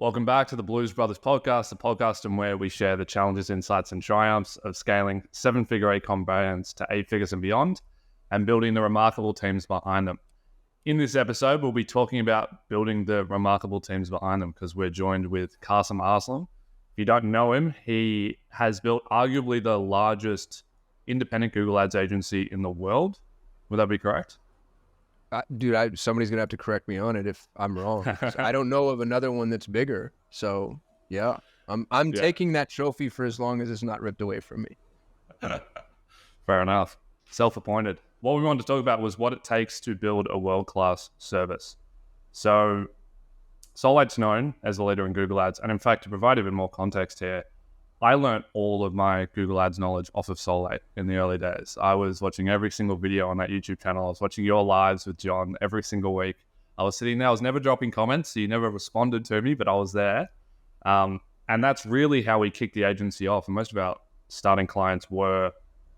Welcome back to the Blues Brothers podcast, the podcast in where we share the challenges, insights, and triumphs of scaling seven-figure e-com brands to eight figures and beyond, and building the remarkable teams behind them. In this episode, we'll be talking about building the remarkable teams behind them because we're joined with Kasim Aslam. If you don't know him, he has built arguably the largest independent Google Ads agency in the world. Would that be correct? Dude, somebody's going to have to correct me on it if I'm wrong. So I don't know of another one that's bigger. So, yeah, I'm taking that trophy for as long as it's not ripped away from me. Fair enough. Self-appointed. What we wanted to talk about was what it takes to build a world-class service. So, Solate's known as a leader in Google Ads. And in fact, to provide even more context here, I learned all of my Google Ads knowledge off of Solate in the early days. I was watching every single video on that YouTube channel. I was watching your lives with John every single week. I was sitting there. I was never dropping comments. So you never responded to me, but I was there. And that's really how we kicked the agency off. And most of our starting clients were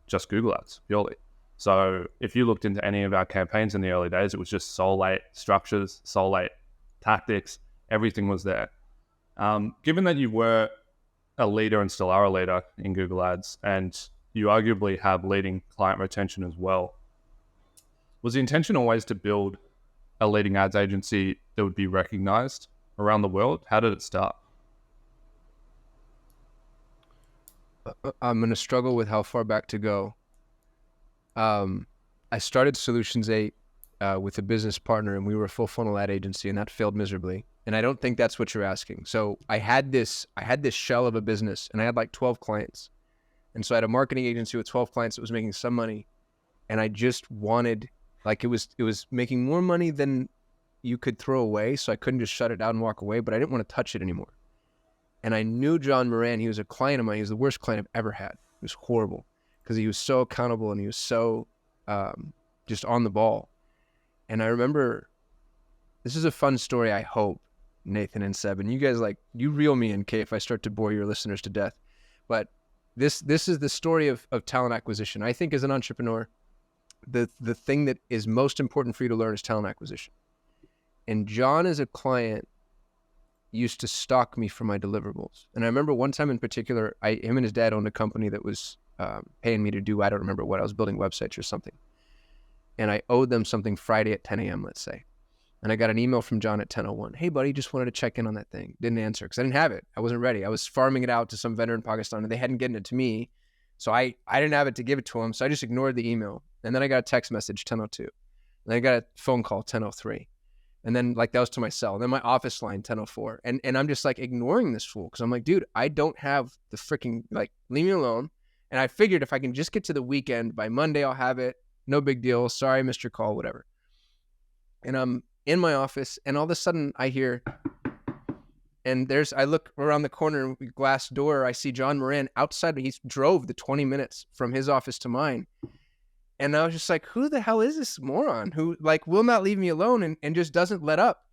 just Google Ads, purely. So if you looked into any of our campaigns in the early days, it was just Solate structures, Solate tactics, everything was there. Given that you were a leader and still are a leader in Google Ads, and you arguably have leading client retention as well, was the intention always to build a leading ads agency that would be recognized around the world? How did it start? I'm going to struggle with how far back to go. I started Solutions 8 with a business partner, and we were a full funnel ad agency, and that failed miserably. And I don't think that's what you're asking. So I had this shell of a business, and I had like 12 clients. And so I had a marketing agency with 12 clients that was making some money. And I just wanted, like, it was making more money than you could throw away. So I couldn't just shut it down and walk away, but I didn't want to touch it anymore. And I knew John Moran. He was a client of mine. He was the worst client I've ever had. It was horrible because he was so accountable and he was so just on the ball. And I remember, this is a fun story, I hope, Nathan and Seb, and you guys, like, you reel me in, Kay, if I start to bore your listeners to death. But this is the story of talent acquisition. I think as an entrepreneur, the thing that is most important for you to learn is talent acquisition. And John, as a client, used to stalk me for my deliverables. And I remember one time in particular, him and his dad owned a company that was paying me to do, I don't remember what, I was building websites or something. And I owed them something Friday at 10 a.m., let's say. And I got an email from John at 10:01. Hey, buddy, just wanted to check in on that thing. Didn't answer because I didn't have it. I wasn't ready. I was farming it out to some vendor in Pakistan, and they hadn't given it to me. So I didn't have it to give it to him. So I just ignored the email. And then I got a text message, 10:02. And then I got a phone call, 10:03. And then, like, that was to my cell. And then my office line, 10:04. And I'm just, like, ignoring this fool because I'm like, dude, I don't have the freaking, like, leave me alone. And I figured if I can just get to the weekend, by Monday I'll have it. No big deal. Sorry, I missed your call, whatever. And I'm in my office, and all of a sudden I hear, and I look around the corner, glass door, I see John Moran outside. He drove the 20 minutes from his office to mine. And I was just like, who the hell is this moron who, like, will not leave me alone and just doesn't let up?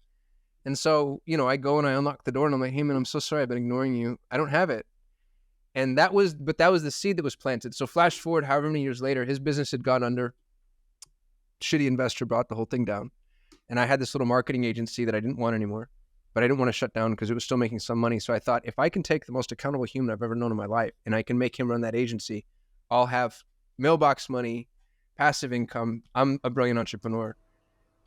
And so, you know, I go and I unlock the door and I'm like, hey man, I'm so sorry. I've been ignoring you. I don't have it. And that was the seed that was planted. So flash forward however many years later, his business had gone under. Shitty investor brought the whole thing down. And I had this little marketing agency that I didn't want anymore, but I didn't want to shut down because it was still making some money. So I thought, if I can take the most accountable human I've ever known in my life and I can make him run that agency, I'll have mailbox money, passive income. I'm a brilliant entrepreneur.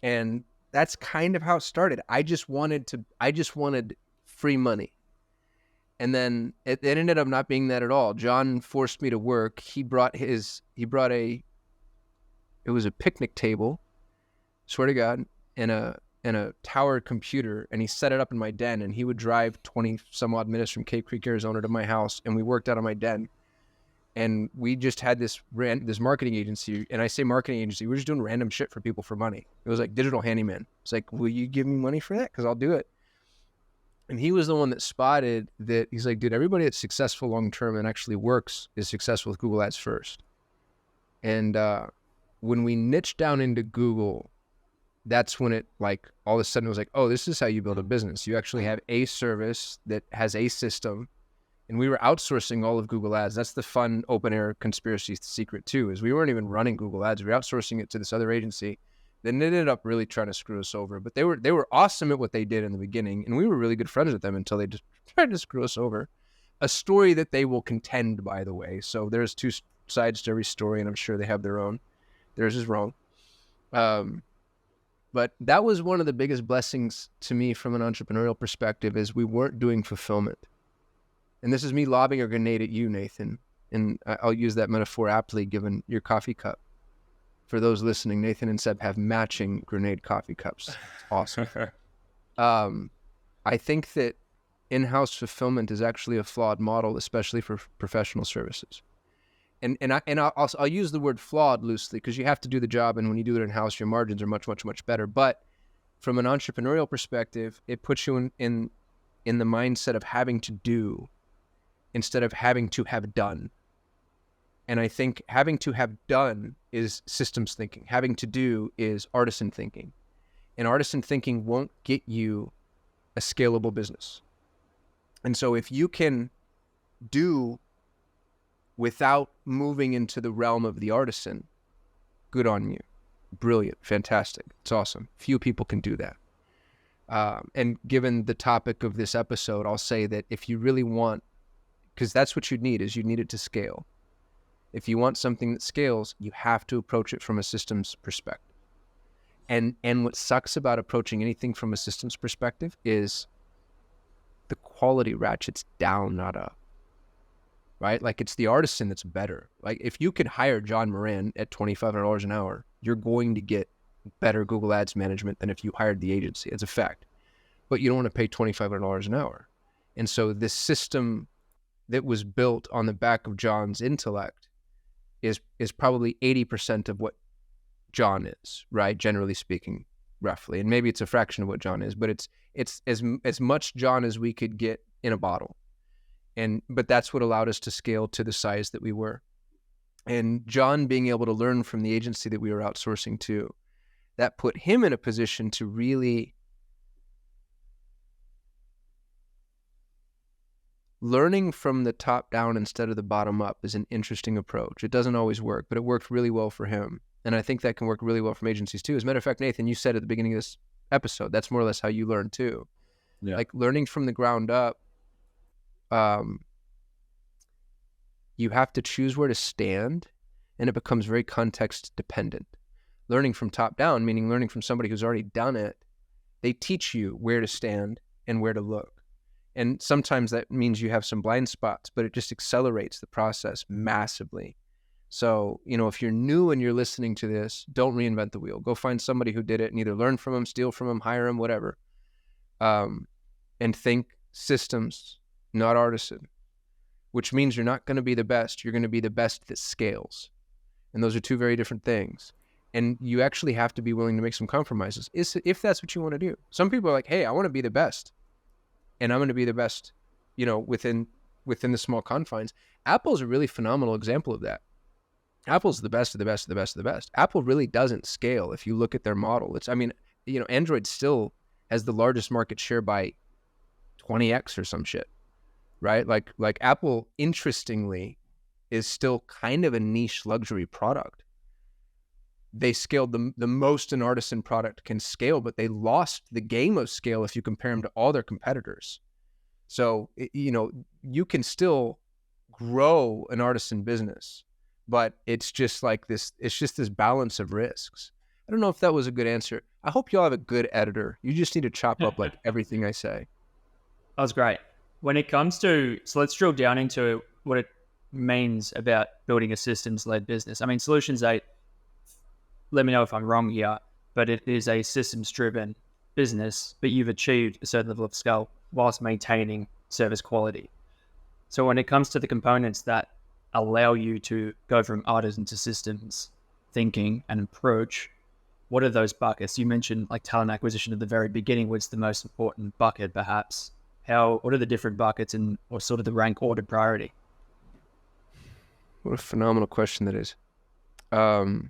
And that's kind of how it started. I just wanted free money. And then it ended up not being that at all. John forced me to work. It was a picnic table, swear to God, and a tower computer, and he set it up in my den, and he would drive 20 some odd minutes from Cape Creek, Arizona to my house, and we worked out of my den. And we just had this marketing agency, and I say marketing agency, we're just doing random shit for people for money. It was like digital handyman. It's like, will you give me money for that? Because I'll do it. And he was the one that spotted that. He's like, dude, everybody that's successful long-term and actually works is successful with Google Ads first. And when we niched down into Google, that's when it, like, all of a sudden was like, oh, this is how you build a business. You actually have a service that has a system. And we were outsourcing all of Google Ads. That's the fun open air conspiracy secret too, is we weren't even running Google Ads. We were outsourcing it to this other agency. Then they ended up really trying to screw us over. But they were awesome at what they did in the beginning, and we were really good friends with them until they just tried to screw us over. A story that they will contend, by the way. So there's two sides to every story, and I'm sure they have their own. Theirs is wrong. But that was one of the biggest blessings to me from an entrepreneurial perspective, is we weren't doing fulfillment. And this is me lobbing a grenade at you, Nathan. And I'll use that metaphor aptly given your coffee cup. For those listening, Nathan and Seb have matching grenade coffee cups. It's awesome. I think that in-house fulfillment is actually a flawed model, especially for professional services. And I'll use the word flawed loosely, because you have to do the job, and when you do it in-house, your margins are much, much, much better. But from an entrepreneurial perspective, it puts you in the mindset of having to do instead of having to have done. And I think having to have done is systems thinking. Having to do is artisan thinking. And artisan thinking won't get you a scalable business. And so if you can do without moving into the realm of the artisan, good on you. Brilliant. Fantastic. It's awesome. Few people can do that. And given the topic of this episode, I'll say that if you really want, because that's what you need it to scale. If you want something that scales, you have to approach it from a systems perspective. And what sucks about approaching anything from a systems perspective is the quality ratchets down, not up. Right? Like, it's the artisan that's better. Like, if you could hire John Moran at $2,500 an hour, you're going to get better Google Ads management than if you hired the agency. It's a fact. But you don't want to pay $2,500 an hour. And so this system that was built on the back of John's intellect is probably 80% of what John is, right? Generally speaking, roughly. And maybe it's a fraction of what John is, but it's as much John as we could get in a bottle. But that's what allowed us to scale to the size that we were. And John being able to learn from the agency that we were outsourcing to, that put him in a position to really learning from the top down instead of the bottom up is an interesting approach. It doesn't always work, but it worked really well for him. And I think that can work really well from agencies too. As a matter of fact, Nathan, you said at the beginning of this episode, that's more or less how you learn too. Yeah. Like, learning from the ground up, you have to choose where to stand, and it becomes very context dependent. Learning from top down, meaning learning from somebody who's already done it, they teach you where to stand and where to look. And sometimes that means you have some blind spots, but it just accelerates the process massively. So, if you're new and you're listening to this, don't reinvent the wheel. Go find somebody who did it and either learn from them, steal from them, hire them, whatever. And think systems, not artisan, which means you're not going to be the best. You're going to be the best that scales. And those are two very different things. And you actually have to be willing to make some compromises if that's what you want to do. Some people are like, hey, I want to be the best. And I'm going to be the best, within the small confines. Apple's a really phenomenal example of that. Apple's the best of the best of the best of the best. Apple really doesn't scale if you look at their model. Android still has the largest market share by 20x or some shit, right? Like Apple, interestingly, is still kind of a niche luxury product. They scaled the most an artisan product can scale, but they lost the game of scale if you compare them to all their competitors. So, you can still grow an artisan business, but it's just like this, it's just this balance of risks. I don't know if that was a good answer. I hope y'all have a good editor. You just need to chop up like everything I say. That was great. When it comes to, so let's drill down into what it means about building a systems-led business. I mean, Solutions 8, let me know if I'm wrong here, but it is a systems-driven business, but you've achieved a certain level of scale whilst maintaining service quality. So when it comes to the components that allow you to go from artisan to systems thinking and approach, what are those buckets? You mentioned like talent acquisition at the very beginning was the most important bucket, perhaps. What are the different buckets or sort of the rank ordered priority? What a phenomenal question that is. So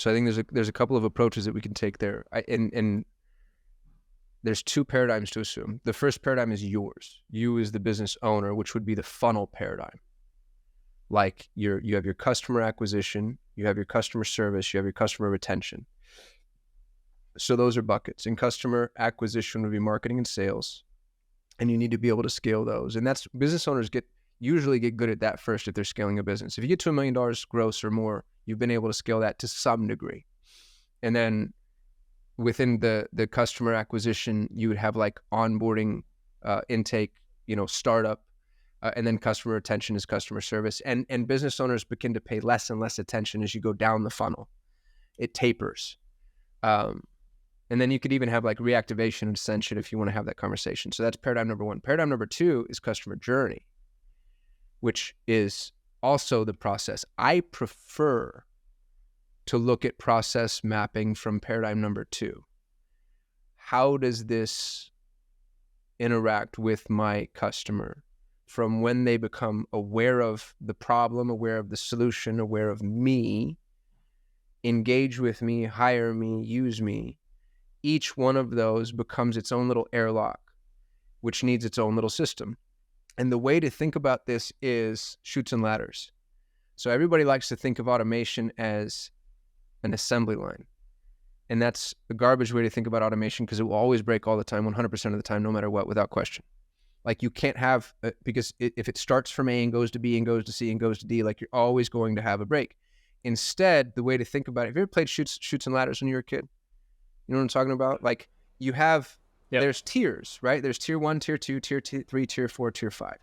I think there's a couple of approaches that we can take there. And there's two paradigms to assume. The first paradigm is yours. You as the business owner, which would be the funnel paradigm. like you have your customer acquisition, you have your customer service, you have your customer retention. So those are buckets. And customer acquisition would be marketing and sales. And you need to be able to scale those. And that's business owners usually get good at that first if they're scaling a business. If you get to $1 million gross or more, you've been able to scale that to some degree. And then within the customer acquisition, you would have like onboarding, intake, startup, and then customer retention is customer service. And business owners begin to pay less and less attention as you go down the funnel. It tapers. And then you could even have like reactivation and ascension if you want to have that conversation. So that's paradigm number one. Paradigm number two is customer journey, which is also the process. I prefer to look at process mapping from paradigm number two. How does this interact with my customer from when they become aware of the problem, aware of the solution, aware of me, engage with me, hire me, use me? Each one of those becomes its own little airlock, which needs its own little system. And the way to think about this is chutes and ladders. So everybody likes to think of automation as an assembly line. And that's a garbage way to think about automation because it will always break all the time, 100% of the time, no matter what, without question. Like you can't have, because if it starts from A and goes to B and goes to C and goes to D, like you're always going to have a break. Instead, the way to think about it, have you ever played chutes and ladders when you were a kid? You know what I'm talking about? Like you have, There's tiers, right? There's tier 1, tier 2, tier 3, tier 4, tier 5.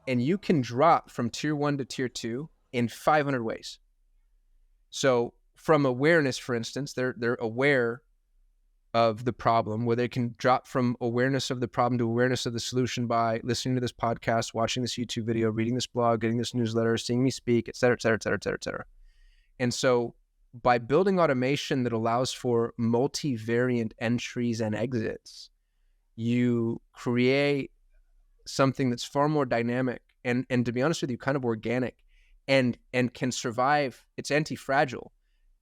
And you can drop from tier 1 to tier 2 in 500 ways. So from awareness, for instance, they're aware of the problem, where they can drop from awareness of the problem to awareness of the solution by listening to this podcast, watching this YouTube video, reading this blog, getting this newsletter, seeing me speak, et cetera, et cetera, et cetera, et cetera, et cetera. And so by building automation that allows for multivariant entries and exits, you create something that's far more dynamic and to be honest with you, kind of organic and can survive. It's anti-fragile.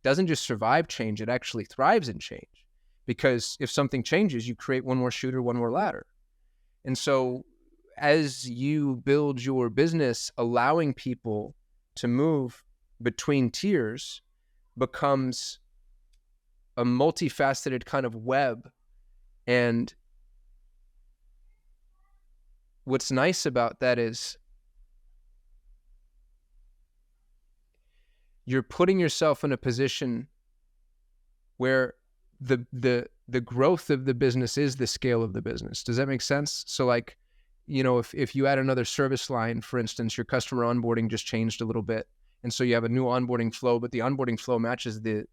Doesn't just survive change, it actually thrives in change. Because if something changes, you create one more chute or one more ladder. And so as you build your business, allowing people to move between tiers becomes a multifaceted kind of web. And what's nice about that is you're putting yourself in a position where the growth of the business is the scale of the business. Does that make sense? So like, if you add another service line, for instance, your customer onboarding just changed a little bit. And so you have a new onboarding flow, but the onboarding flow matches the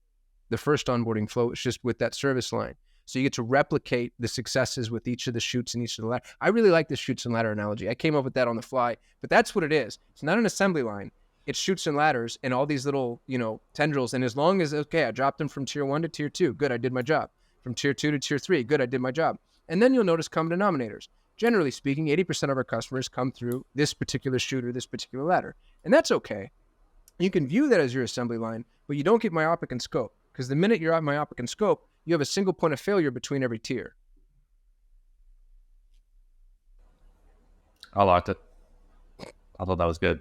first onboarding flow. It's just with that service line. So you get to replicate the successes with each of the chutes and each of the ladder. I really like this chutes and ladder analogy. I came up with that on the fly, but that's what it is. It's not an assembly line. It's chutes and ladders and all these little, tendrils. And as long as, okay, I dropped them from tier 1 to tier 2, good, I did my job. From tier 2 to tier 3, good, I did my job. And then you'll notice common denominators. Generally speaking, 80% of our customers come through this particular chute or this particular ladder. And that's okay. You can view that as your assembly line, but you don't get myopic in scope. Because the minute you're myopic in scope, you have a single point of failure between every tier. I liked it. I thought that was good.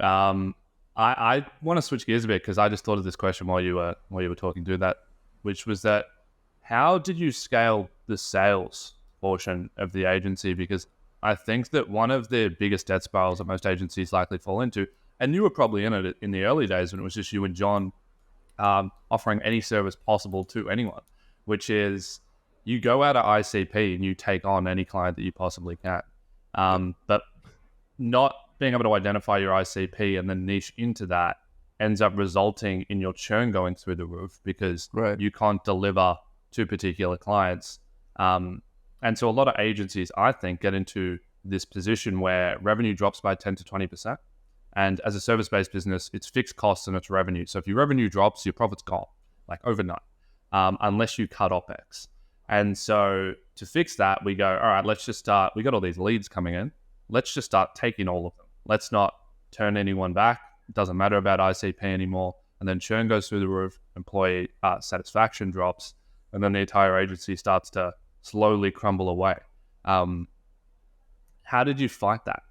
I want to switch gears a bit because I just thought of this question while you were talking through that, which was that how did you scale the sales portion of the agency? Because I think that one of the biggest debt spirals that most agencies likely fall into, and you were probably in it in the early days when it was just you and John offering any service possible to anyone, which is you go out of ICP and you take on any client that you possibly can. But not being able to identify your ICP and then niche into that ends up resulting in your churn going through the roof because you can't deliver to particular clients. And so a lot of agencies, I think, get into this position where revenue drops by 10 to 20%. And as a service-based business, it's fixed costs and it's revenue. So if your revenue drops, your profit's gone, like overnight, unless you cut OpEx. And so to fix that, we go, all right, let's just start. We got all these leads coming in. Let's just start taking all of them. Let's not turn anyone back. It doesn't matter about ICP anymore. And then churn goes through the roof, employee satisfaction drops, and then the entire agency starts to slowly crumble away. How did you fight that?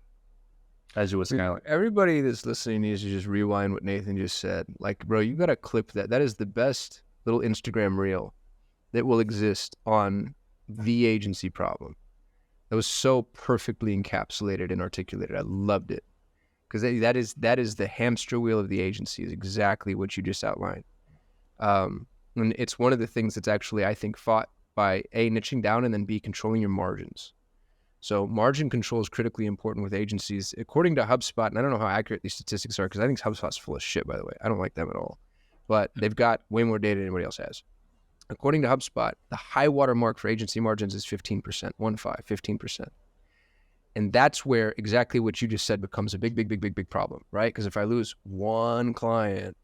as you were scaling? Everybody that's listening needs to just rewind what Nathan just said. Like, bro, you got to clip that. That is the best little Instagram reel that will exist on the agency problem. That was so perfectly encapsulated and articulated. I loved it. Because that is the hamster wheel of the agency, is exactly what you just outlined. And it's one of the things that's actually, I think, fought by A, niching down, and then B, controlling your margins. So margin control is critically important with agencies. According to HubSpot, and I don't know how accurate these statistics are, because I think HubSpot's full of shit, by the way. I don't like them at all. But they've got way more data than anybody else has. According to HubSpot, the high water mark for agency margins is 15%, 15%. And that's where exactly what you just said becomes a big problem, right? Because if I lose one client,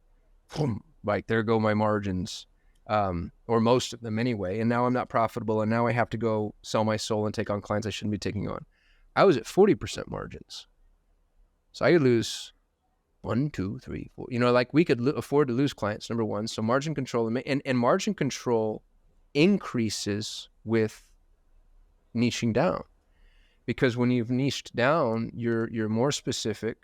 boom, like there go my margins, or most of them anyway. And now I'm not profitable. And now I have to go sell my soul and take on clients I shouldn't be taking on. I was at 40% margins. So I could lose 1, 2, 3, 4. You know, like we could afford to lose clients, number one. So margin control, and margin control increases with niching down. Because when you've niched down, you're more specific.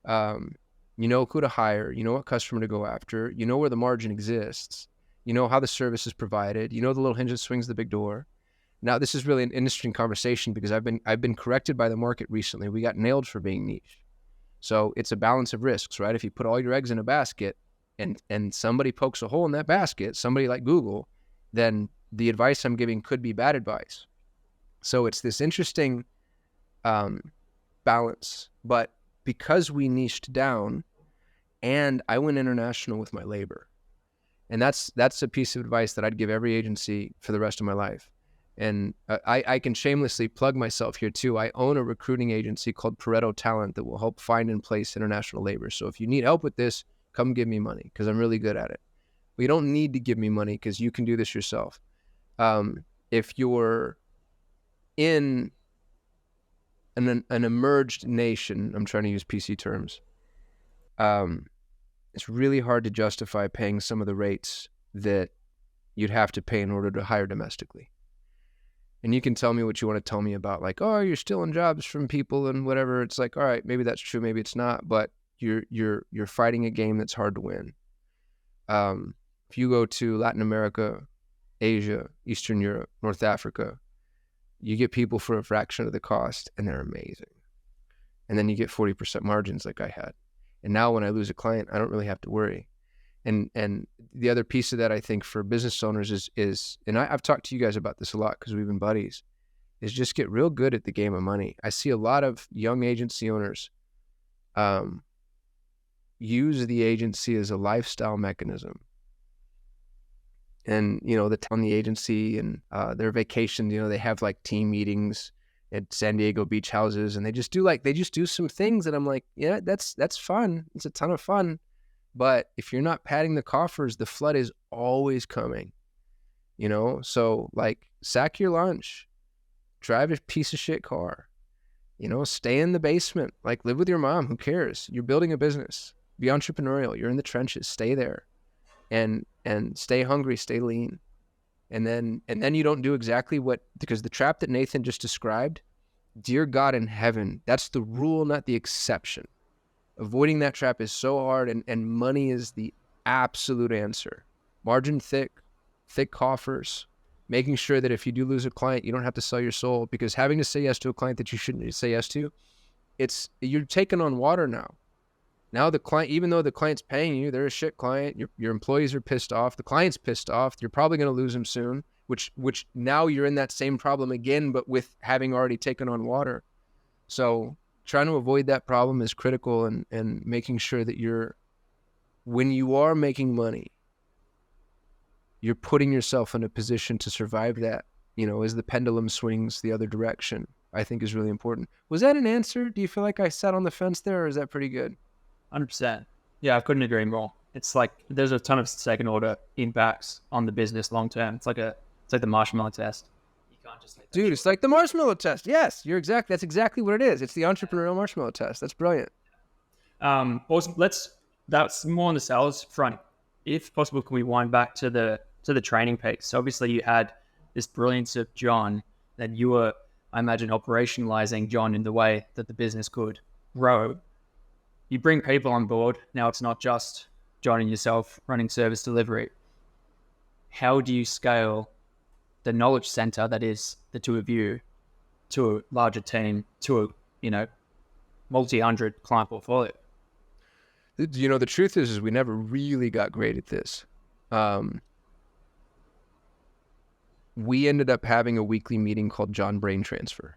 You know who to hire. You know what customer to go after. You know where the margin exists. You know how the service is provided. You know the little hinge that swings the big door. Now, this is really an interesting conversation because I've been corrected by the market recently. We got nailed for being niche. So it's a balance of risks, right? If you put all your eggs in a basket and somebody pokes a hole in that basket, somebody like Google, then the advice I'm giving could be bad advice. So it's this interesting balance. But because we niched down, and I went international with my labor, and that's a piece of advice that I'd give every agency for the rest of my life. And I can shamelessly plug myself here too. I own a recruiting agency called Pareto Talent that will help find and place international labor. So if you need help with this, come give me money because I'm really good at it. But you don't need to give me money because you can do this yourself. If you're in an emerged nation, I'm trying to use PC terms, it's really hard to justify paying some of the rates that you'd have to pay in order to hire domestically. And you can tell me what you want to tell me about, like, oh, you're stealing jobs from people and whatever. It's like, all right, maybe that's true, maybe it's not, but you're fighting a game that's hard to win. If you go to Latin America, Asia, Eastern Europe, North Africa, you get people for a fraction of the cost, and they're amazing. And then you get 40% margins like I had. And now when I lose a client, I don't really have to worry. And the other piece of that, I think, for business owners is and I've talked to you guys about this a lot because we've been buddies, is just get real good at the game of money. I see a lot of young agency owners use the agency as a lifestyle mechanism. And, you know, on the agency and their vacation, you know, they have like team meetings at San Diego beach houses, and they just do some things that I'm like, yeah, that's fun. It's a ton of fun. But if you're not padding the coffers, the flood is always coming, you know? So like sack your lunch, drive a piece of shit car, you know, stay in the basement, like live with your mom. Who cares? You're building a business, be entrepreneurial. You're in the trenches, stay there and stay hungry, stay lean. And then you don't do exactly because the trap that Nathan just described, dear God in heaven, that's the rule, not the exception. Avoiding that trap is so hard, and money is the absolute answer. Margin thick coffers, making sure that if you do lose a client, you don't have to sell your soul, because having to say yes to a client that you shouldn't say yes to, you're taking on water now. Now the client, even though the client's paying you, they're a shit client. Your employees are pissed off. The client's pissed off. You're probably going to lose him soon, which now you're in that same problem again, but with having already taken on water. So trying to avoid that problem is critical, and making sure that when you are making money, you're putting yourself in a position to survive that, you know, as the pendulum swings the other direction, I think is really important. Was that an answer? Do you feel like I sat on the fence there, or is that pretty good? 100%. Yeah, I couldn't agree more. It's like there's a ton of second order impacts on the business long term. It's like the marshmallow test. You can't just dude, it's like the marshmallow test. Yes, that's exactly what it is. It's the entrepreneurial marshmallow test. That's brilliant. Awesome. That's more on the sales front. If possible, can we wind back to the training piece? So obviously you had this brilliance of John, that you were, I imagine, operationalizing John in the way that the business could. grow, you bring people on board. Now it's not just John and yourself running service delivery. How do you scale the knowledge center that is the two of you to a larger team, to a, you know, multi-hundred client portfolio? You know, the truth is we never really got great at this. We ended up having a weekly meeting called John Brain Transfer.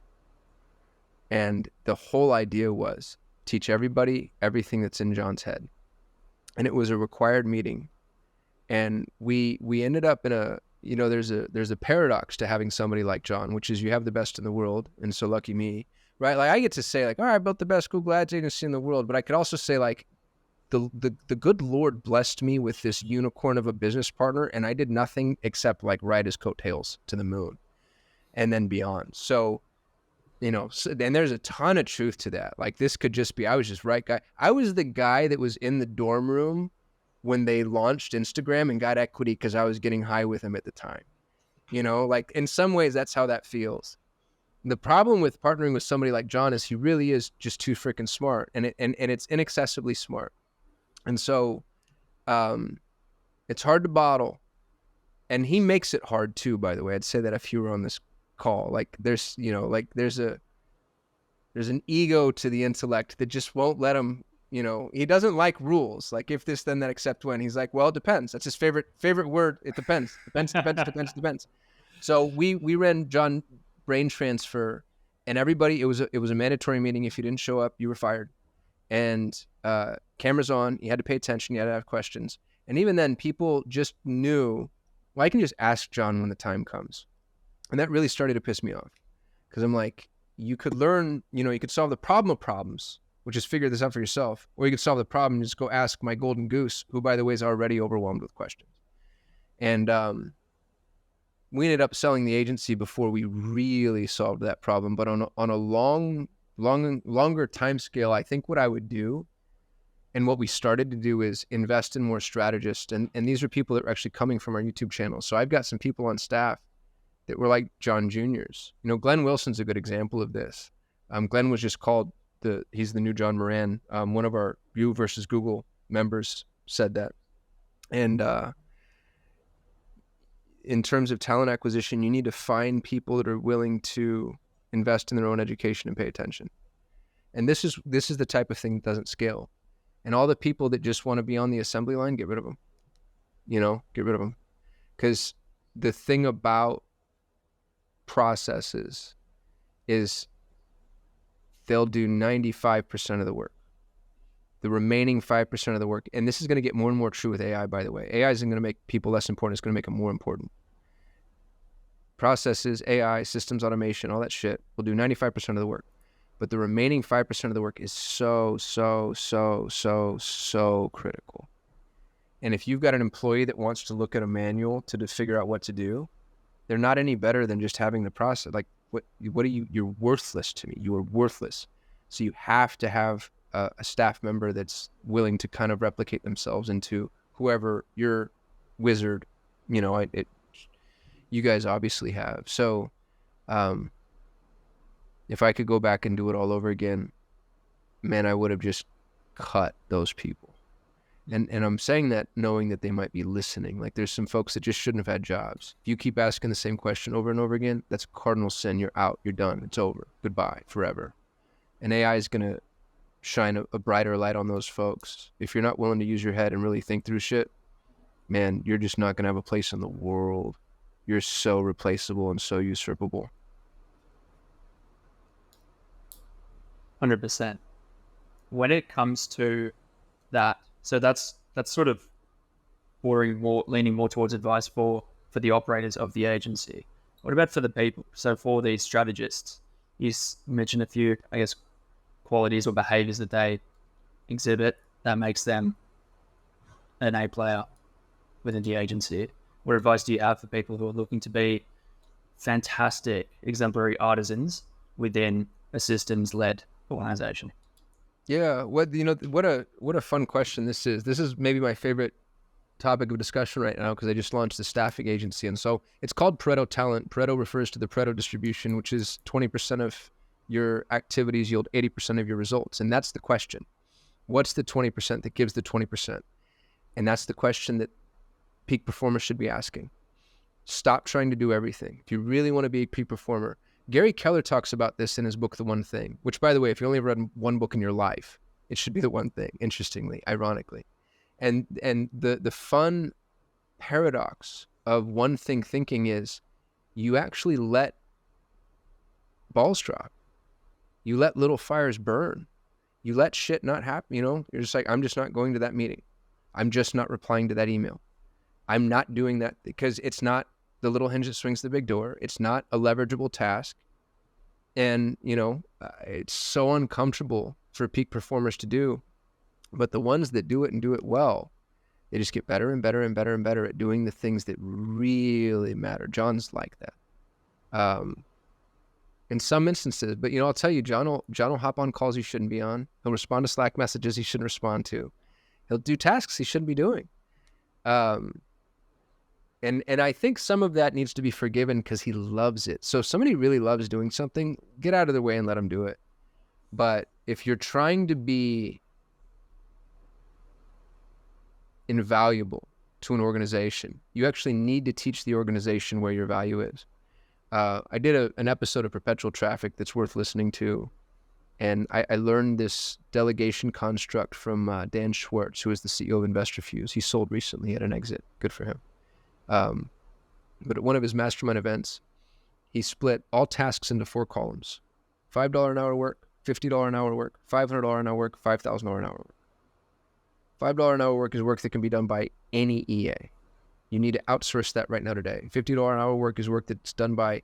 And the whole idea was teach everybody everything that's in John's head. And it was a required meeting. And we ended up in a, you know, there's a paradox to having somebody like John, which is you have the best in the world. And so lucky me, right? Like I get to say like, all right, I built the best Google Ads agency in the world. But I could also say like, the good Lord blessed me with this unicorn of a business partner, and I did nothing except like ride his coattails to the moon and then beyond. So, you know, and there's a ton of truth to that. Like this could just be, I was just right guy. I was the guy that was in the dorm room when they launched Instagram and got equity because I was getting high with him at the time. You know, like in some ways that's how that feels. The problem with partnering with somebody like John is he really is just too freaking smart, and it's inaccessibly smart. And so it's hard to bottle. And he makes it hard too, by the way. I'd say that if you were on this call, like there's, you know, like there's an ego to the intellect that just won't let him, you know, he doesn't like rules. Like if this, then that, except when. He's like, well, it depends. That's his favorite word. It depends. Depends. So we ran John Brain Transfer, and everybody, it was a mandatory meeting. If you didn't show up, you were fired. And cameras on, you had to pay attention, you had to have questions. And even then, people just knew, well, I can just ask John when the time comes. And that really started to piss me off. Because I'm like, you could learn, you know, you could solve the problem of problems, which is figure this out for yourself. Or you could solve the problem and just go ask my golden goose, who, by the way, is already overwhelmed with questions. And we ended up selling the agency before we really solved that problem. But on a longer time scale, I think what I would do and what we started to do is invest in more strategists. And these are people that are actually coming from our YouTube channel. So I've got some people on staff that were like John Juniors. You know, Glenn Wilson's a good example of this. Glenn was just called he's the new John Moran. One of our You versus Google members said that. And in terms of talent acquisition, you need to find people that are willing to invest in their own education and pay attention. And this is the type of thing that doesn't scale. And all the people that just want to be on the assembly line, get rid of them. You know, get rid of them. Because the thing about processes is they'll do 95% of the work. The remaining 5% of the work, and this is going to get more and more true with AI, by the way. AI isn't going to make people less important. It's going to make them more important. Processes, AI, systems automation, all that shit will do 95% of the work. But the remaining 5% of the work is so critical. And if you've got an employee that wants to look at a manual to figure out what to do, they're not any better than just having the process. Like, what are you? You're worthless to me. You are worthless. So you have to have a staff member that's willing to kind of replicate themselves into whoever your wizard, you know, you guys obviously have. So if I could go back and do it all over again, man, I would have just cut those people. And I'm saying that knowing that they might be listening. Like there's some folks that just shouldn't have had jobs. If you keep asking the same question over and over again, that's a cardinal sin. You're out. You're done. It's over. Goodbye forever. And AI is going to shine a brighter light on those folks. If you're not willing to use your head and really think through shit, man, you're just not going to have a place in the world. You're so replaceable and so usurpable. 100%. When it comes to that, so that's sort of leaning more towards advice for the operators of the agency. What about for the people? So for the strategists, you mentioned a few, I guess, qualities or behaviors that they exhibit that makes them an A player within the agency. What advice do you have for people who are looking to be fantastic, exemplary artisans within a systems-led organization? Yeah, what a fun question this is. This is maybe my favorite topic of discussion right now because I just launched the staffing agency. And so it's called Pareto Talent. Pareto refers to the Pareto distribution, which is 20% of your activities yield 80% of your results. And that's the question. What's the 20% that gives the 20%? And that's the question that peak performers should be asking. Stop trying to do everything. If you really want to be a peak performer, Gary Keller talks about this in his book, The One Thing, which, by the way, if you only read one book in your life, it should be The One Thing, interestingly, ironically. And the fun paradox of one thing thinking is you actually let balls drop. You let little fires burn. You let shit not happen. You're just like, I'm just not going to that meeting. I'm just not replying to that email. I'm not doing that because it's not the little hinge that swings the big door. It's not a leverageable task. And, it's so uncomfortable for peak performers to do. But the ones that do it and do it well, they just get better and better and better and better at doing the things that really matter. John's like that. In some instances, but I'll tell you, John will hop on calls he shouldn't be on. He'll respond to Slack messages he shouldn't respond to. He'll do tasks he shouldn't be doing. And I think some of that needs to be forgiven because he loves it. So if somebody really loves doing something, get out of their way and let them do it. But if you're trying to be invaluable to an organization, you actually need to teach the organization where your value is. I did an episode of Perpetual Traffic that's worth listening to. And I learned this delegation construct from Dan Schwartz, who is the CEO of InvestorFuse. He sold recently at an exit. Good for him. But at one of his mastermind events, he split all tasks into 4 columns. $5 an hour work, $50 an hour work, $500 an hour work, $5,000 an hour work. $5 an hour work is work that can be done by any EA. You need to outsource that right now today. $50 an hour work is work that's done by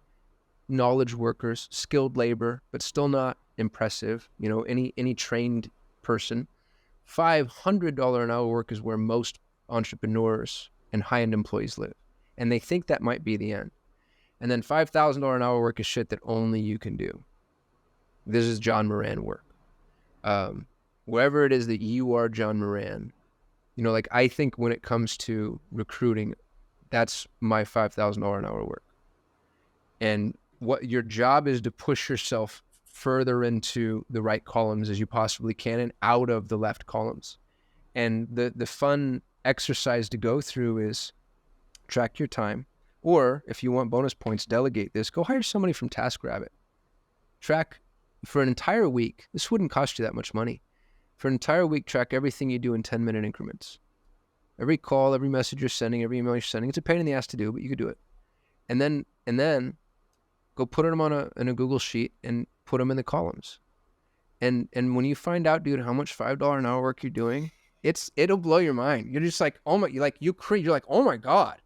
knowledge workers, skilled labor, but still not impressive, any trained person. $500 an hour work is where most entrepreneurs and high-end employees live. And they think that might be the end. And then $5,000 an hour work is shit that only you can do. This is John Moran work. Wherever it is that you are John Moran, I think when it comes to recruiting, that's my $5,000 an hour work. And what your job is to push yourself further into the right columns as you possibly can and out of the left columns. And the fun exercise to go through is track your time, or if you want bonus points, delegate this. Go hire somebody from TaskRabbit. Track for an entire week. This wouldn't cost you that much money. For an entire week, track everything you do in 10-minute increments. Every call, every message you're sending, every email you're sending. It's a pain in the ass to do, but you could do it. And then go put them in a Google sheet and put them in the columns. And when you find out, dude, how much $5 an hour work you're doing, it'll blow your mind. You're just like, oh my, you're like, oh my God,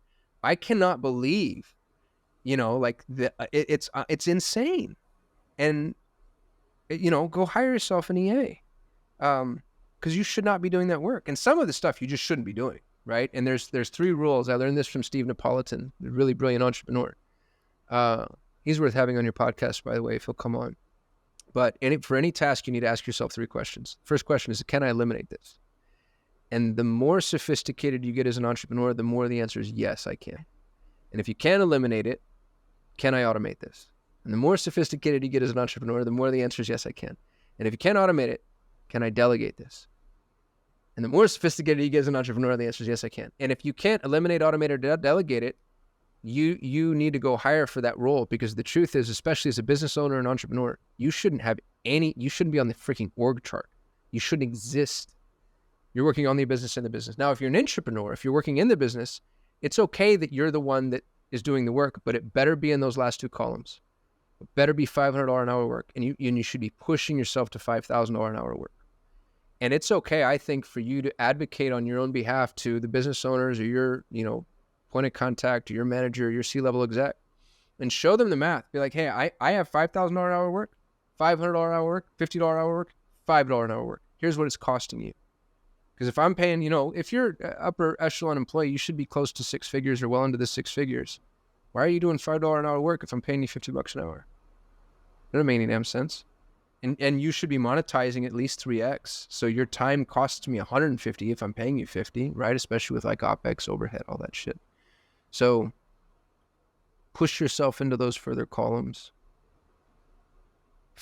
I cannot believe, it's insane. And go hire yourself an EA. Because you should not be doing that work. And some of the stuff you just shouldn't be doing, right? And there's 3 rules. I learned this from Steve Napolitan, a really brilliant entrepreneur. He's worth having on your podcast, by the way, if he'll come on. But for any task, you need to ask yourself 3 questions. First question is, can I eliminate this? And the more sophisticated you get as an entrepreneur, the more the answer is yes, I can. And if you can't eliminate it, can I automate this? And the more sophisticated you get as an entrepreneur, the more the answer is yes, I can. And if you can't automate it, can I delegate this? And the more sophisticated you get as an entrepreneur, the answer is yes, I can. And if you can't eliminate, automate, or delegate it, you need to go hire for that role, because the truth is, especially as a business owner and entrepreneur, you shouldn't be on the freaking org chart. You shouldn't exist. You're working on the business and the business. Now, if you're an entrepreneur, if you're working in the business, it's okay that you're the one that is doing the work, but it better be in those last 2 columns. It better be $500 an hour work, and you should be pushing yourself to $5,000 an hour work. And it's okay, I think, for you to advocate on your own behalf to the business owners or your, point of contact or your manager or your C-level exec, and show them the math. Be like, hey, I have $5,000 an hour work, $500 an hour work, $50 an hour work, $5 an hour work. Here's what it's costing you. Because if I'm paying, if you're an upper echelon employee, you should be close to 6 figures or well into the 6 figures. Why are you doing $5 an hour work if I'm paying you $50 an hour? That doesn't make any damn sense. And you should be monetizing at least 3x. So your time costs me $150 if I'm paying you $50, right? Especially with like OpEx, overhead, all that shit. So push yourself into those further columns.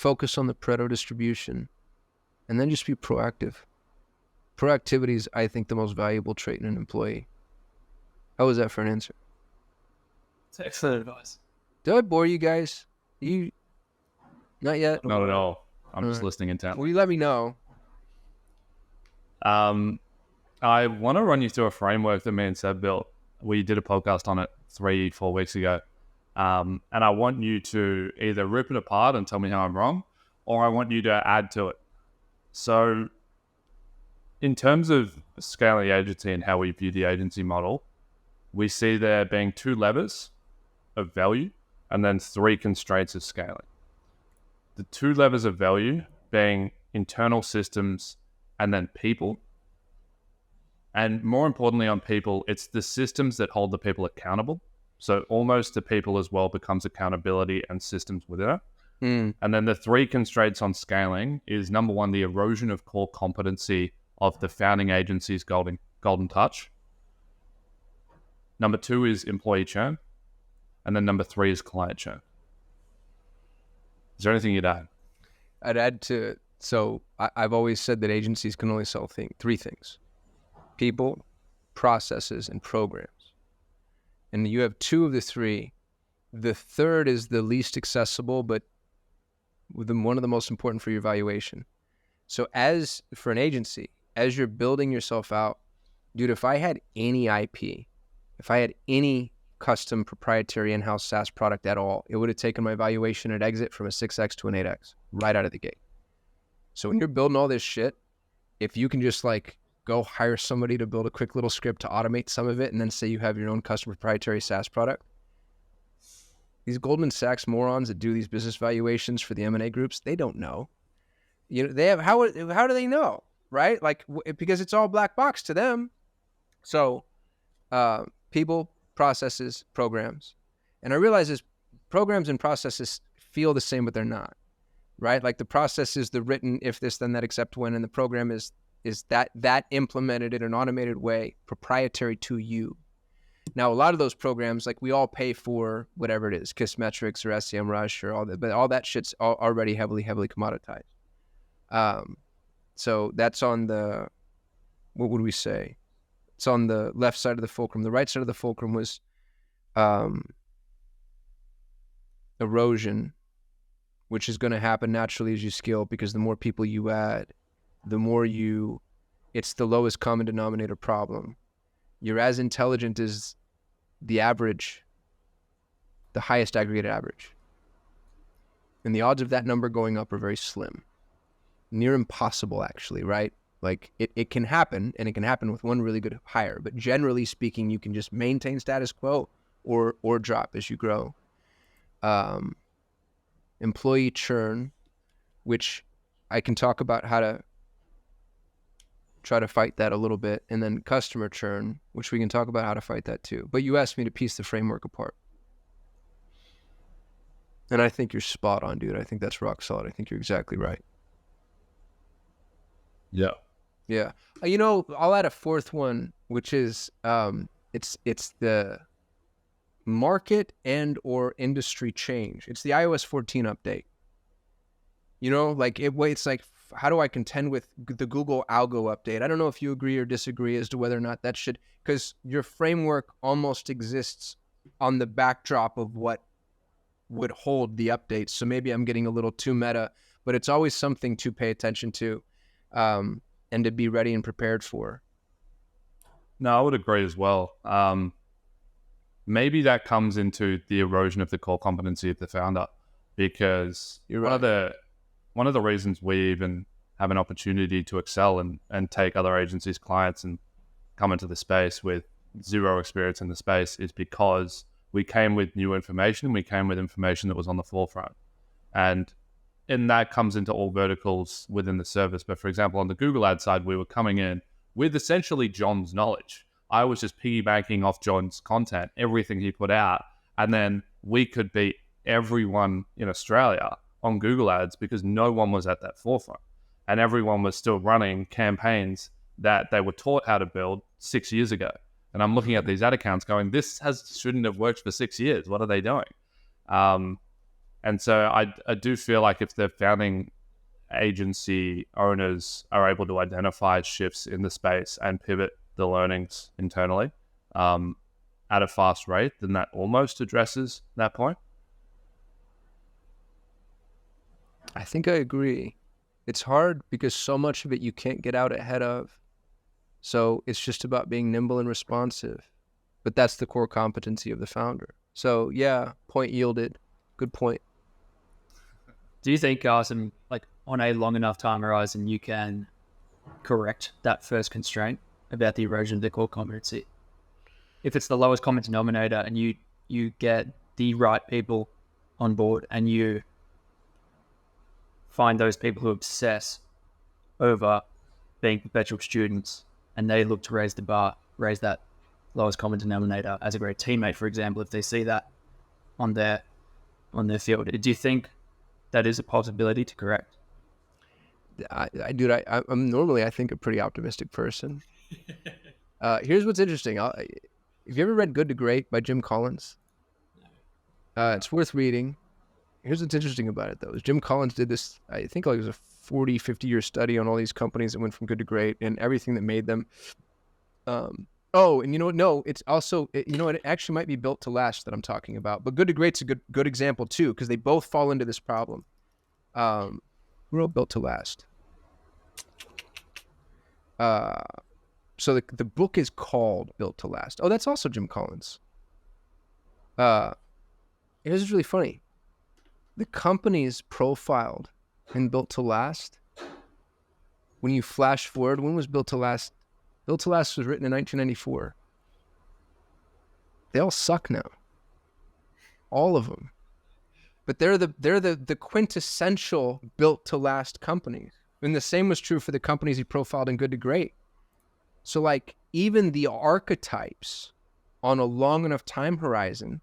focus on the Pareto distribution, and then just be proactive. Proactivity is, I think, the most valuable trait in an employee. How was that for an answer? It's excellent advice. Did I bore you guys? Not yet? Not at all. I'm just Alright. listening intently. Will you let me know? I want to run you through a framework that me and Seb built. We did a podcast on it 3-4 weeks ago. And I want you to either rip it apart and tell me how I'm wrong, or I want you to add to it. So in terms of scaling the agency and how we view the agency model, we see there being 2 levers of value and then 3 constraints of scaling. The 2 levers of value being internal systems and then people. And more importantly on people, it's the systems that hold the people accountable. So almost the people as well becomes accountability and systems within it. And then the 3 constraints on scaling is, number 1, the erosion of core competency of the founding agency's golden touch. Number 2 is employee churn. And then number 3 is client churn. Is there anything you'd add? I'd add to, so I've always said that agencies can only sell 3 things: people, processes, and programs. And you have 2 of the 3. The third is the least accessible, but one of the most important for your valuation. So as for an agency, as you're building yourself out, dude, if I had any IP, if I had any custom proprietary in-house SaaS product at all, it would have taken my valuation at exit from a 6x to an 8x right out of the gate. So when you're building all this shit, if you can just like go hire somebody to build a quick little script to automate some of it, and then say you have your own custom proprietary SaaS product, these Goldman Sachs morons that do these business valuations for the M&A groups, they don't know. You know, they have, how do they know, right? Like, because it's all black box to them. So people, processes, programs. And I realize this, programs and processes feel the same, but they're not, right? Like the process is the written if this, then that, except when, and the program is that implemented in an automated way, proprietary to you. Now, a lot of those programs, like we all pay for whatever it is, Kissmetrics or SEMrush or all that, but all that shit's already heavily commoditized. So that's on the, what would we say? It's on the left side of the fulcrum. The right side of the fulcrum was erosion, which is going to happen naturally as you scale, because the more people you add, the more it's the lowest common denominator problem. You're as intelligent as the average, the highest aggregated average. And the odds of that number going up are very slim. Near impossible, actually, right? Like it can happen, and it can happen with one really good hire. But generally speaking, you can just maintain status quo or drop as you grow. Employee churn, which I can talk about how to try to fight that a little bit, and then customer churn, which we can talk about how to fight that too. But you asked me to piece the framework apart. And I think you're spot on, dude. I think that's rock solid. I think you're exactly right. Yeah. Yeah. You know, I'll add a 4th one, which is it's the market and or industry change. It's the iOS 14 update. You know, like it's like, how do I contend with the Google algo update? I don't know if you agree or disagree as to whether or not that should, because your framework almost exists on the backdrop of what would hold the updates. So maybe I'm getting a little too meta, but it's always something to pay attention to and to be ready and prepared for. No, I would agree as well. Maybe that comes into the erosion of the core competency of the founder, because You're one right. of the reasons we even have an opportunity to excel and take other agencies' clients and come into the space with zero experience in the space is because we came with new information. We came with information that was on the forefront. And that comes into all verticals within the service. But for example, on the Google ad side, we were coming in with essentially John's knowledge. I was just piggybacking off John's content, everything he put out. And then we could beat everyone in Australia on Google ads because no one was at that forefront. And everyone was still running campaigns that they were taught how to build 6 years ago. And I'm looking at these ad accounts going, this shouldn't have worked for 6 years. What are they doing? And so I do feel like if the founding agency owners are able to identify shifts in the space and pivot the learnings internally at a fast rate, then that almost addresses that point. I think I agree. It's hard because so much of it you can't get out ahead of. So it's just about being nimble and responsive. But that's the core competency of the founder. So yeah, point yielded. Good point. Do you think, Kasim, like on a long enough time horizon, you can correct that first constraint about the erosion of the core competency? If it's the lowest common denominator and you get the right people on board and you find those people who obsess over being perpetual students and they look to raise the bar, raise that lowest common denominator as a great teammate, for example, if they see that on their field, do you think that is a possibility to correct? I'm normally, I think, a pretty optimistic person. Here's what's interesting. Have you ever read Good to Great by Jim Collins? It's worth reading. Here's what's interesting about it, though. Is Jim Collins did this, I think like it was a 40, 50-year study on all these companies that went from good to great and everything that made them. And you know what? No, it's also, it actually might be built to last that I'm talking about. But good to great's a good example, too, because they both fall into this problem. Who wrote Built to Last? So the book is called Built to Last. Oh, that's also Jim Collins. It was really funny. The companies profiled in Built to Last, when you flash forward, when was Built to Last? Built to Last was written in 1994. They all suck now. All of them. But they're the quintessential Built to Last companies. And the same was true for the companies he profiled in Good to Great. So like even the archetypes on a long enough time horizon,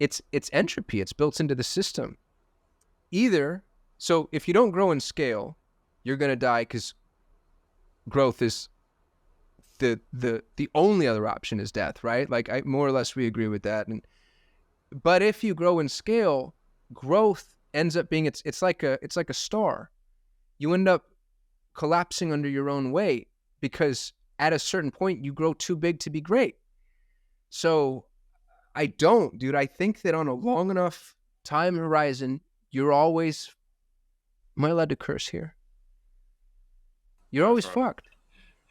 it's entropy. It's built into the system. So if you don't grow and scale, you're going to die because growth is the only other option is death, right? Like more or less we agree with that. But if you grow and scale, growth ends up being it's like a star. You end up collapsing under your own weight because at a certain point you grow too big to be great. So I think that on a long enough time horizon, you're always, am I allowed to curse here? You're always fucked.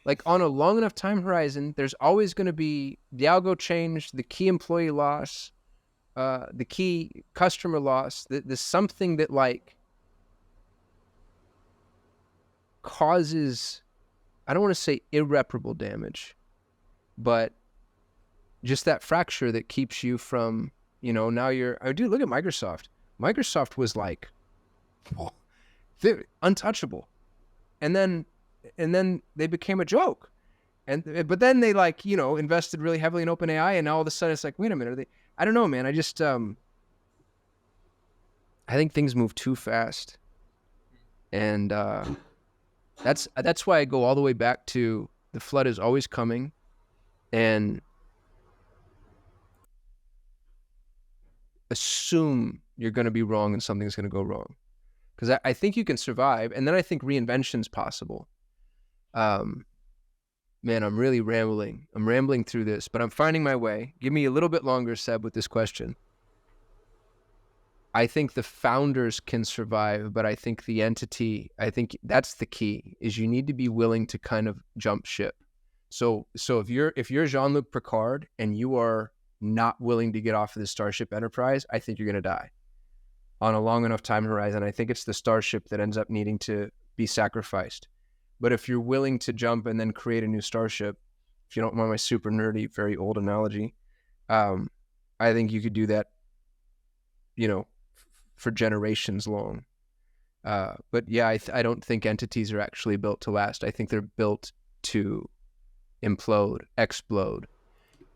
Like on a long enough time horizon, there's always going to be the algo change, the key employee loss, the key customer loss, the something that like causes, I don't want to say irreparable damage, but just that fracture that keeps you from, now dude, look at Microsoft. Microsoft was like, they're untouchable. And then they became a joke. But then they like, invested really heavily in OpenAI and now all of a sudden it's like, wait a minute, I don't know, man. I just, I think things move too fast. And that's why I go all the way back to the flood is always coming. And assume you're going to be wrong and something's going to go wrong. Because I think you can survive. And then I think reinvention's possible. Man, I'm really rambling. I'm rambling through this, but I'm finding my way. Give me a little bit longer, Seb, with this question. I think the founders can survive, but I think the entity, I think that's the key, is you need to be willing to kind of jump ship. So if you're Jean-Luc Picard and you are not willing to get off of the Starship Enterprise, I think you're going to die on a long enough time horizon. I think it's the Starship that ends up needing to be sacrificed. But if you're willing to jump and then create a new Starship, if you don't mind my super nerdy, very old analogy, I think you could do that, for generations long. But yeah, I don't think entities are actually built to last. I think they're built to implode, explode.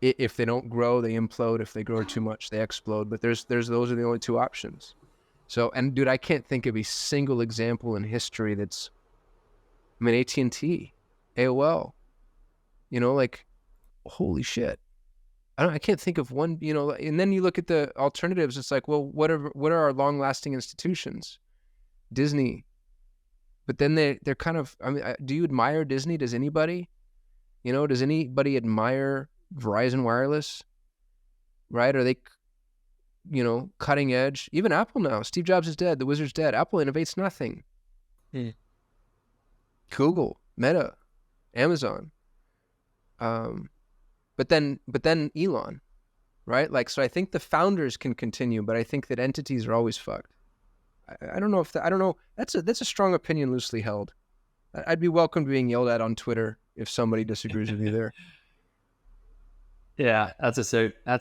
If they don't grow, they implode. If they grow too much, they explode. But those are the only two options. So, and dude, I can't think of a single example in history that's, AT&T, AOL, like, holy shit. I can't think of one, and then you look at the alternatives. It's like, well, what are our long lasting institutions? Disney. But then they're kind of, do you admire Disney? Does anybody, does anybody admire Verizon Wireless? Right? Are they, cutting edge? Even Apple now. Steve Jobs is dead. The wizard's dead. Apple innovates nothing. Google, Meta, Amazon. But then Elon, right? Like, so I think the founders can continue, but I think that entities are always fucked. I don't know if I don't know. That's a strong opinion, loosely held. I'd be welcome to being yelled at on Twitter if somebody disagrees with me there. Yeah, that's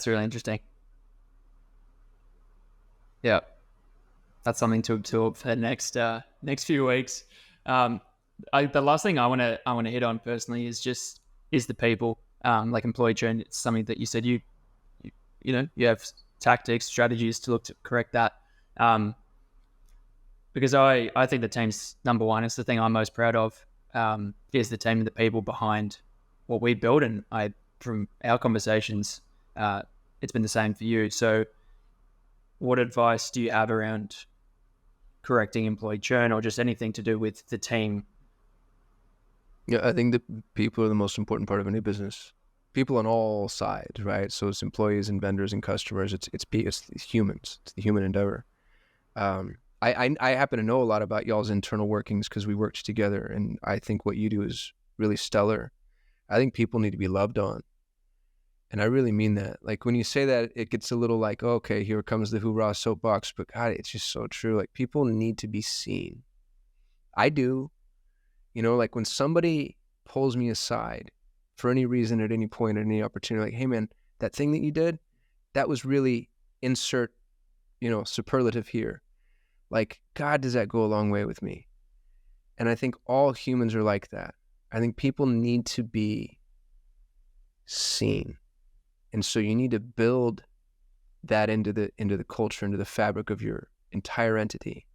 really interesting. Yeah, that's something to absorb for the next few weeks. The last thing I want to hit on personally is the people. Like employee churn. It's something that you said you have tactics, strategies to look to correct that. Because I think the team's number one. It's the thing I'm most proud of. Is the team and the people behind what we build, and from our conversations, it's been the same for you. So, what advice do you have around correcting employee churn, or just anything to do with the team? Yeah, I think that people are the most important part of any business. People on all sides, right? So it's employees and vendors and customers. It's humans. It's the human endeavor. I happen to know a lot about y'all's internal workings because we worked together, and I think what you do is really stellar. I think people need to be loved on, and I really mean that. Like when you say that, it gets a little like, okay, here comes the hoorah soapbox, but God, it's just so true. Like people need to be seen. I do. Like when somebody pulls me aside for any reason at any point, at any opportunity, like, hey man, that thing that you did, that was really insert, superlative here. Like, God, does that go a long way with me? And I think all humans are like that. I think people need to be seen. And so you need to build that into the culture, into the fabric of your entire entity.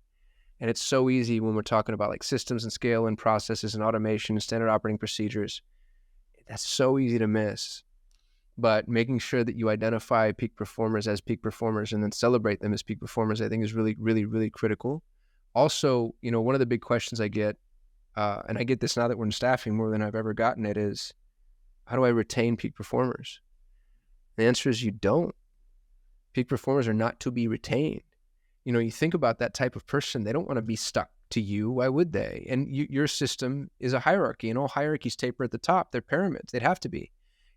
And it's so easy when we're talking about like systems and scale and processes and automation and standard operating procedures. That's so easy to miss. But making sure that you identify peak performers as peak performers and then celebrate them as peak performers, I think is really, really, really critical. Also, one of the big questions I get, and I get this now that we're in staffing more than I've ever gotten it, is how do I retain peak performers? The answer is you don't. Peak performers are not to be retained. You think about that type of person, they don't want to be stuck to you. Why would they? And your system is a hierarchy, and all hierarchies taper at the top. They're pyramids. They'd have to be.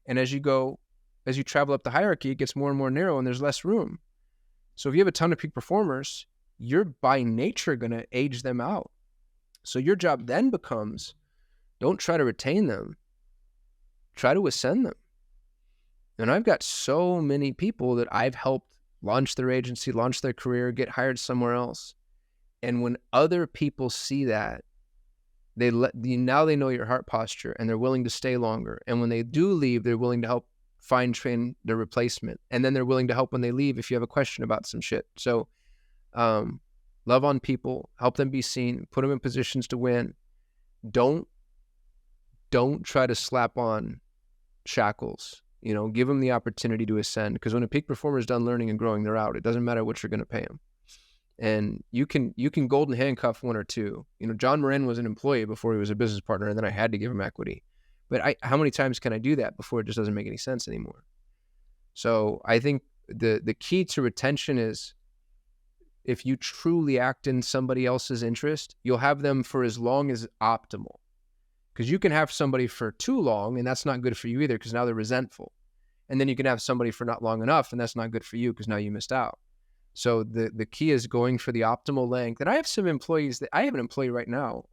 And as you travel up the hierarchy, it gets more and more narrow and there's less room. So if you have a ton of peak performers, you're by nature going to age them out. So your job then becomes, don't try to retain them, try to ascend them. And I've got so many people that I've helped launch their agency, launch their career, get hired somewhere else. And when other people see that, now they know your heart posture and they're willing to stay longer. And when they do leave, they're willing to help train their replacement. And then they're willing to help when they leave if you have a question about some shit. So love on people, help them be seen, put them in positions to win. Don't try to slap on shackles. Give them the opportunity to ascend, because when a peak performer is done learning and growing, they're out. It doesn't matter what you're going to pay them. And you can golden handcuff one or two. John Moran was an employee before he was a business partner, and then I had to give him equity. But how many times can I do that before it just doesn't make any sense anymore? So I think the key to retention is, if you truly act in somebody else's interest, you'll have them for as long as optimal. Because you can have somebody for too long, and that's not good for you either, because now they're resentful. And then you can have somebody for not long enough, and that's not good for you, because now you missed out. So the key is going for the optimal length. And I have some employees I have an employee right now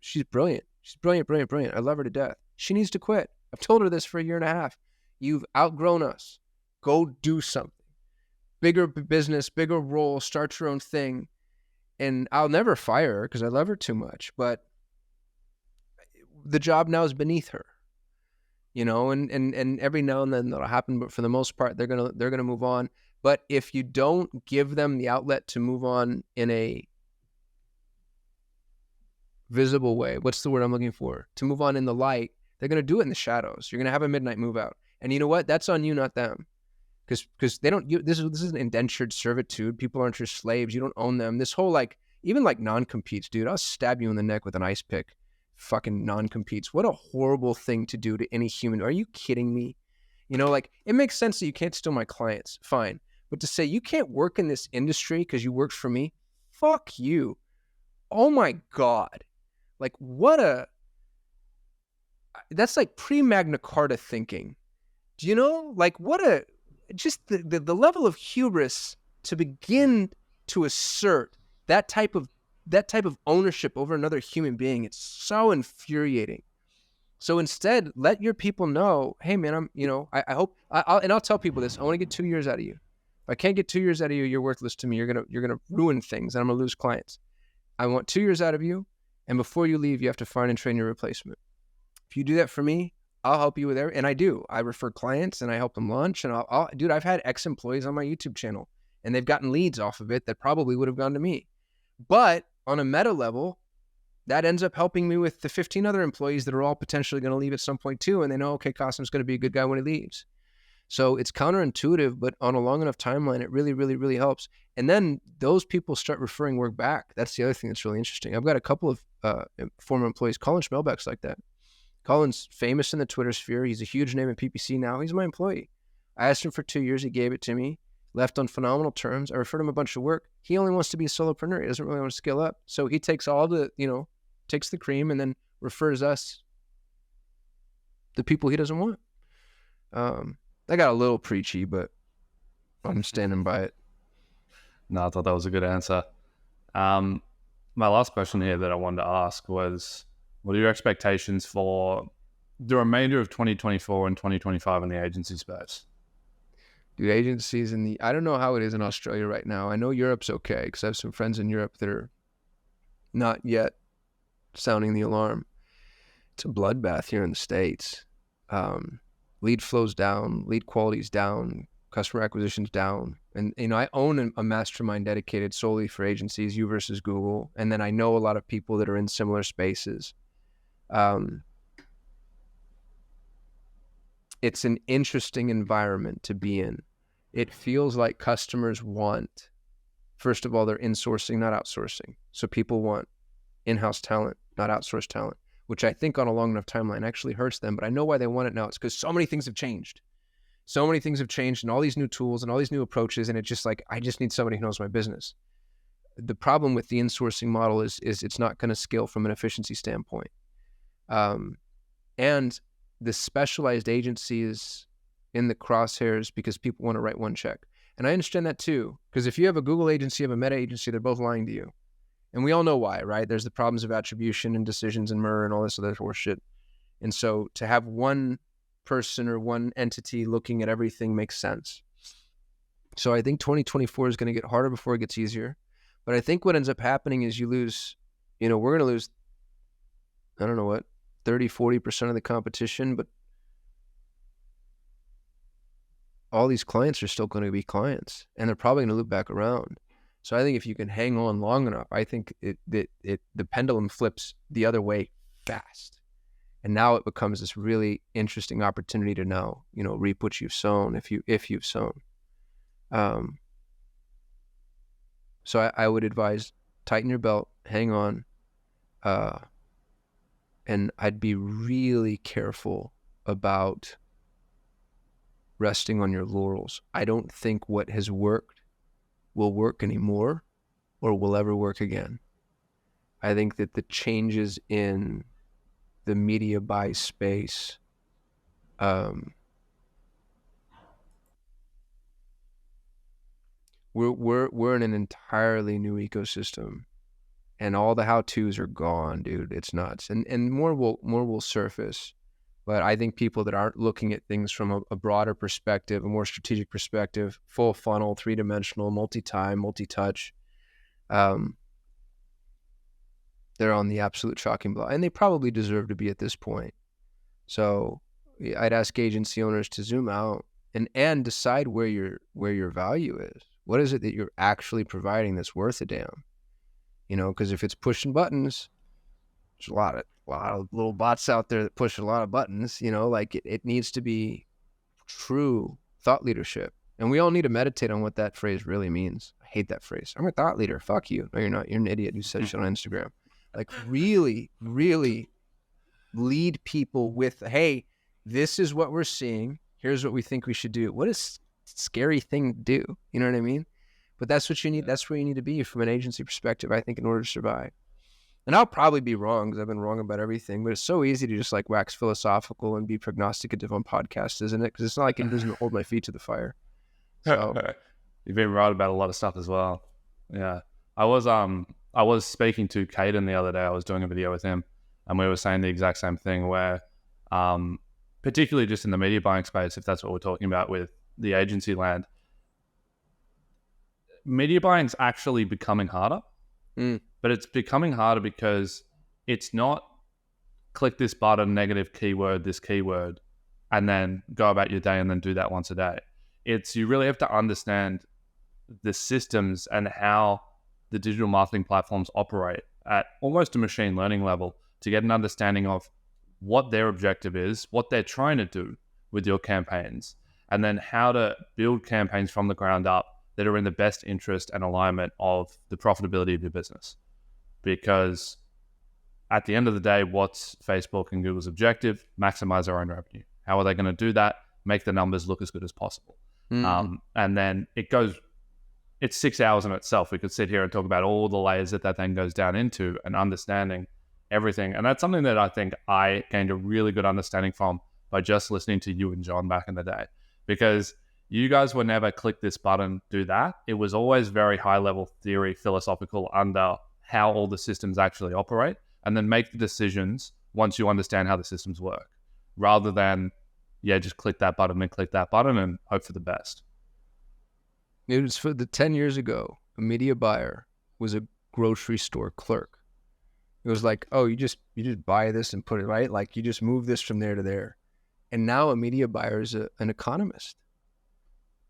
she's brilliant. She's brilliant. I love her to death. She needs to quit. I've told her this for 1.5 years. You've outgrown us. Go do something. Bigger business, bigger role, start your own thing. And I'll never fire her because I love her too much. But the job now is beneath her. And every now and then that'll happen, but for the most part, they're gonna move on. But if you don't give them the outlet to move on in a visible way, what's the word I'm looking for? To move on in the light, they're gonna do it in the shadows. You're gonna have a midnight move out. And you know what? That's on you, not them. Because they don't. This is an indentured servitude. People aren't your slaves. You don't own them. This whole like even like non-competes, dude. I'll stab you in the neck with an ice pick. Fucking non-competes. What a horrible thing to do to any human. Are you kidding me? You know, like it makes sense that you can't steal my clients. Fine. But to say you can't work in this industry because you worked for me, fuck you. Oh my God. Like that's like pre-Magna Carta thinking. Do you know? Like just the level of hubris to begin to assert that type of ownership over another human being. It's so infuriating. So instead, let your people know, hey man, I hope I'll tell people this. I want to get 2 years out of you. If I can't get 2 years out of you, you're worthless to me. You're gonna ruin things, and I'm gonna lose clients. I want 2 years out of you, and before you leave, you have to find and train your replacement. If you do that for me, I'll help you with everything. And I do. I refer clients and I help them launch. And dude, I've had ex-employees on my YouTube channel and they've gotten leads off of it that probably would have gone to me. But on a meta level, that ends up helping me with the 15 other employees that are all potentially going to leave at some point too. And they know, okay, Kasim's going to be a good guy when he leaves. So it's counterintuitive, but on a long enough timeline, it really, really, really helps. And then those people start referring work back. That's the other thing that's really interesting. I've got a couple of former employees. Colin Schmelbeck's like that. Colin's famous in the Twitter sphere. He's a huge name in PPC now. He's my employee. I asked him for 2 years. He gave it to me. Left on phenomenal terms. I referred him a bunch of work. He only wants to be a solopreneur. He doesn't really want to scale up. So he takes takes the cream and then refers us the people he doesn't want. I got a little preachy, but I'm standing by it. No, I thought that was a good answer. My last question here that I wanted to ask was, what are your expectations for the remainder of 2024 and 2025 in the agency space? Dude, agencies I don't know how it is in Australia right now. I know Europe's okay because I have some friends in Europe that are not yet sounding the alarm. It's a bloodbath here in the States. Lead flow's down, lead quality's down, customer acquisition's down. And, I own a mastermind dedicated solely for agencies, you versus Google. And then I know a lot of people that are in similar spaces. It's an interesting environment to be in. It feels like customers want, first of all, they're insourcing, not outsourcing. So people want in-house talent, not outsourced talent, which I think on a long enough timeline actually hurts them. But I know why they want it now. It's because so many things have changed. So many things have changed and all these new tools and all these new approaches. And it's just like, I just need somebody who knows my business. The problem with the insourcing model is it's not going to scale from an efficiency standpoint. And the specialized agency is in the crosshairs because people want to write one check. And I understand that too, because if you have a Google agency, you have a Meta agency, they're both lying to you. And we all know why, right? There's the problems of attribution and decisions and mirror and all this other horse shit. And so to have one person or one entity looking at everything makes sense. So I think 2024 is going to get harder before it gets easier. But I think what ends up happening is you lose, we're going to lose, I don't know what, 30, 40% of the competition, but all these clients are still going to be clients and they're probably going to loop back around. So I think if you can hang on long enough, I think the pendulum flips the other way fast. And now it becomes this really interesting opportunity to now, reap what you've sown if you've sown. So I would advise tighten your belt, hang on, and I'd be really careful about resting on your laurels. I don't think what has worked will work anymore or will ever work again. I think that the changes in the media buy space we're in an entirely new ecosystem and all the how-tos are gone, dude. It's nuts. And more will surface. But I think people that aren't looking at things from a broader perspective, a more strategic perspective, full funnel, three-dimensional, multi-time, multi-touch, they're on the absolute chopping block. And they probably deserve to be at this point. So I'd ask agency owners to zoom out and decide where your value is. What is it that you're actually providing that's worth a damn? Because if it's pushing buttons, there's a lot of little bots out there that push a lot of buttons, it needs to be true thought leadership. And we all need to meditate on what that phrase really means. I hate that phrase. I'm a thought leader. Fuck you. No, you're not. You're an idiot who says shit on Instagram. Like really, really lead people with, hey, this is what we're seeing. Here's what we think we should do. What a scary thing to do. You know what I mean? But that's what you need. That's where you need to be from an agency perspective, I think, in order to survive. And I'll probably be wrong because I've been wrong about everything, but it's so easy to just like wax philosophical and be prognosticative on podcasts, isn't it? Because it's not like it doesn't hold my feet to the fire. So you've been right about a lot of stuff as well. Yeah. I was speaking to Caden the other day. I was doing a video with him and we were saying the exact same thing where, particularly just in the media buying space, if that's what we're talking about with the agency land, media buying is actually becoming harder, but it's becoming harder because it's not click this button, negative keyword, this keyword, and then go about your day and then do that once a day. It's you really have to understand the systems and how the digital marketing platforms operate at almost a machine learning level to get an understanding of what their objective is, what they're trying to do with your campaigns, and then how to build campaigns from the ground up that are in the best interest and alignment of the profitability of your business. Because at the end of the day, what's Facebook and Google's objective? Maximize their own revenue. How are they going to do that? Make the numbers look as good as possible. And then it's 6 hours in itself. We could sit here and talk about all the layers that then goes down into and understanding everything. And that's something that I think I gained a really good understanding from by just listening to you and John back in the day. Because you guys were never click this button, do that. It was always very high level theory, philosophical under how all the systems actually operate, and then make the decisions once you understand how the systems work, rather than, just click that button and click that button and hope for the best. It was for the 10 years ago, a media buyer was a grocery store clerk. It was like, oh, you just buy this and put it right. Like you just move this from there to there. And now a media buyer is an economist.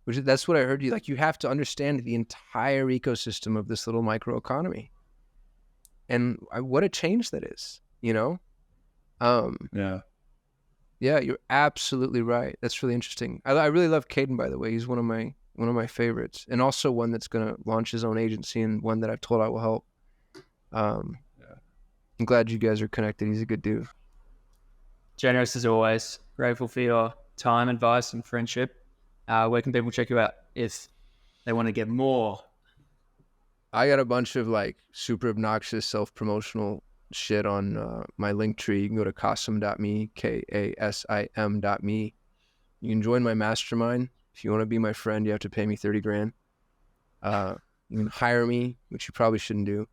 That's what I heard you. Like you have to understand the entire ecosystem of this little microeconomy. And what a change that is, you know? Yeah, you're absolutely right. That's really interesting. I really love Caden, by the way. He's one of my favorites, and also one that's going to launch his own agency and one that I've told I will help. I'm glad you guys are connected. He's a good dude. Generous as always. Grateful for your time, advice, and friendship. Where can people check you out if they want to get more? I got a bunch of like super obnoxious self-promotional shit on my link tree. You can go to kasim.me, KASIM.me. You can join my mastermind. If you want to be my friend, you have to pay me 30 grand. You can hire me, which you probably shouldn't do,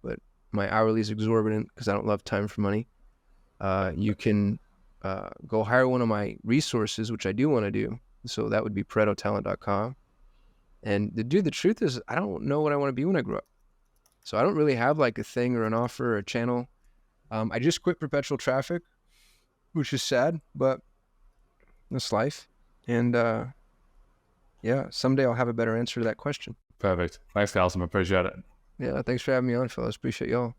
but my hourly is exorbitant because I don't love time for money. You can go hire one of my resources, which I do want to do. So that would be paretotalent.com. And the truth is, I don't know what I want to be when I grow up. So I don't really have like a thing or an offer or a channel. I just quit perpetual traffic, which is sad, but that's life. And someday I'll have a better answer to that question. Perfect. Thanks, Kasim. I appreciate it. Yeah, thanks for having me on, fellas. Appreciate y'all.